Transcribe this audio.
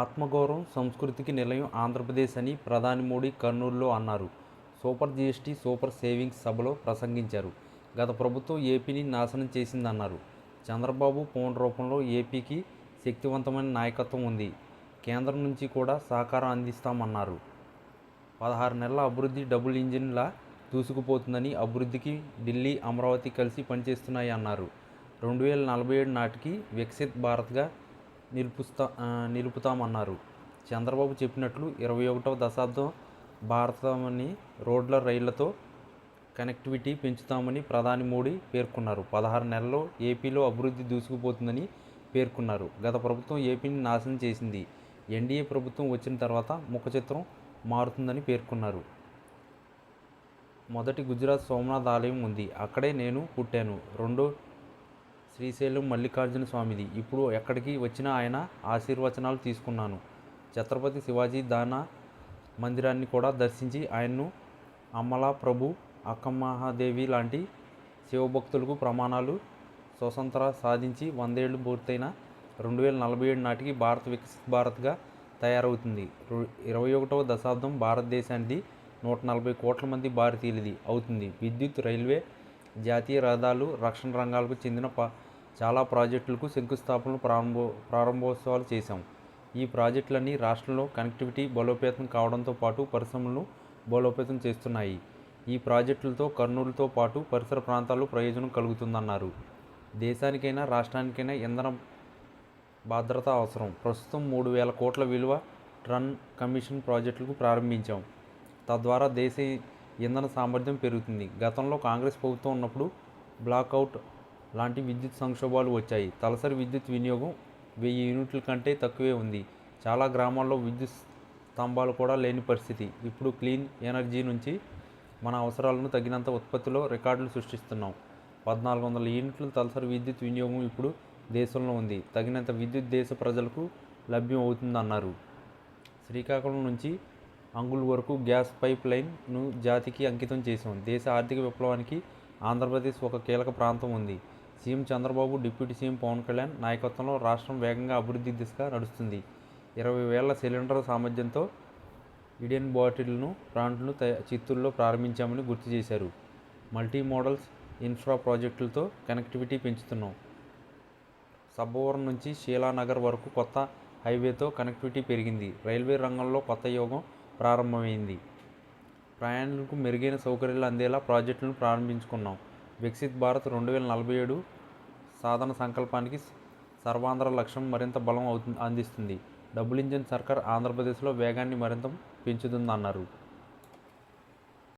ఆత్మగౌరవం, సంస్కృతికి నిలయం ఆంధ్రప్రదేశ్ అని ప్రధాని మోడీ కర్నూలులో అన్నారు. సూపర్ జీఎస్టీ, సూపర్ సేవింగ్స్ సభలో ప్రసంగించారు. గత ప్రభుత్వం ఏపీని నాశనం చేసిందన్నారు. చంద్రబాబు పవన్ రూపంలో ఏపీకి శక్తివంతమైన నాయకత్వం ఉంది. కేంద్రం నుంచి కూడా సహకారం అందిస్తామన్నారు. 16 నెలల అభివృద్ధి డబుల్ ఇంజిన్లా దూసుకుపోతుందని, అభివృద్ధికి ఢిల్లీ, అమరావతి కలిసి పనిచేస్తున్నాయి అన్నారు. 2047 నాటికి వికసిత్ భారత్గా నిలుపుతామన్నారు. చంద్రబాబు చెప్పినట్లు 21వ దశాబ్దం భారతాన్ని రోడ్ల, రైళ్లతో కనెక్టివిటీ పెంచుతామని ప్రధాని మోడీ పేర్కొన్నారు. 16 నెలల్లో ఏపీలో అభివృద్ధి దూసుకుపోతుందని పేర్కొన్నారు. గత ప్రభుత్వం ఏపీని నాశనం చేసింది. ఎన్డీఏ ప్రభుత్వం వచ్చిన తర్వాత ముఖచిత్రం మారుతుందని పేర్కొన్నారు. మొదటి గుజరాత్ సోమనాథ్ ఆలయం ఉంది. అక్కడే నేను పుట్టాను. రెండో శ్రీశైలం మల్లికార్జున స్వామిది. ఇప్పుడు ఎక్కడికి వచ్చినా ఆయన ఆశీర్వచనాలు తీసుకున్నాను. ఛత్రపతి శివాజీ దాన మందిరాన్ని కూడా దర్శించి ఆయన్ను అమ్మలా ప్రభు, అక్కమహాదేవి లాంటి శివభక్తులకు ప్రమాణాలు స్వతంత్ర సాధించి 100 ఏళ్లు పూర్తయిన 2047 నాటికి భారత్ వికసిత్ భారత్గా తయారవుతుంది. 21వ దశాబ్దం భారతదేశానిది. 140 కోట్ల మంది భారతీయులది అవుతుంది. విద్యుత్, రైల్వే, జాతీయ రహదారులు, రక్షణ రంగాలకు చెందిన చాలా ప్రాజెక్టులకు శంకుస్థాపనలు, ప్రారంభోత్సవాలు చేశాం. ఈ ప్రాజెక్టులన్నీ రాష్ట్రంలో కనెక్టివిటీ బలోపేతం కావడంతో పాటు పరిశ్రమలను బలోపేతం చేస్తున్నాయి. ఈ ప్రాజెక్టులతో కర్నూలుతో పాటు పరిసర ప్రాంతాల్లో ప్రయోజనం కలుగుతుందన్నారు. దేశానికైనా రాష్ట్రానికైనా ఇంధన భద్రత అవసరం. ప్రస్తుతం 3,000 కోట్ల విలువ ట్రన్ కమిషన్ ప్రాజెక్టులకు ప్రారంభించాం. తద్వారా దేశ ఇంధన సామర్థ్యం పెరుగుతుంది. గతంలో కాంగ్రెస్ ప్రభుత్వం ఉన్నప్పుడు బ్లాక్అవుట్ లాంటి విద్యుత్ సంక్షోభాలు వచ్చాయి. తలసరి విద్యుత్ వినియోగం 1000 యూనిట్ల కంటే తక్కువే ఉంది. చాలా గ్రామాల్లో విద్యుత్ స్తంభాలు కూడా లేని పరిస్థితి. ఇప్పుడు క్లీన్ ఎనర్జీ నుంచి మన అవసరాలను తగినంత ఉత్పత్తిలో రికార్డులు సృష్టిస్తున్నాం. 1,400 యూనిట్ల తలసరి విద్యుత్ వినియోగం ఇప్పుడు దేశంలో ఉంది. తగినంత విద్యుత్ దేశ ప్రజలకు లభ్యం అవుతుందన్నారు. శ్రీకాకుళం నుంచి అంగుల్ వరకు గ్యాస్ పైప్ లైన్ను జాతికి అంకితం చేశాం. దేశ ఆర్థిక విప్లవానికి ఆంధ్రప్రదేశ్ ఒక కీలక ప్రాంతం ఉంది. CM Chandrababu, deputy CM Pawan Kalyan నాయకత్వంలో రాష్ట్రం వేగంగా అభివృద్ధి దిశగా నడుస్తుంది. 20,000 సిలిండర్ల సామర్థ్యంతో ఇండియన్ బాటిల్ను ప్లాంట్ను చిత్తూరులో ప్రారంభించామని గుర్తు చేశారు. మల్టీ మోడల్స్ ఇన్ఫ్రా ప్రాజెక్టులతో కనెక్టివిటీ పెంచుతున్నాం. సబ్బవరం నుంచి శీలానగర్ వరకు కొత్త హైవేతో కనెక్టివిటీ పెరిగింది. రైల్వే రంగంలో కొత్త యుగం ప్రారంభమైంది. ప్రయాణికులకు మెరుగైన సౌకర్యాలు అందేలా ప్రాజెక్టులను ప్రారంభించుకున్నాం. వికసిత్ భారత్ 2047 సాధన సంకల్పానికి సర్వాంధ్ర లక్ష్యం మరింత బలం అందిస్తుంది. డబుల్ ఇంజిన్ సర్కార్ ఆంధ్రప్రదేశ్లో వేగాన్ని మరింత పెంచుతుందన్నారు.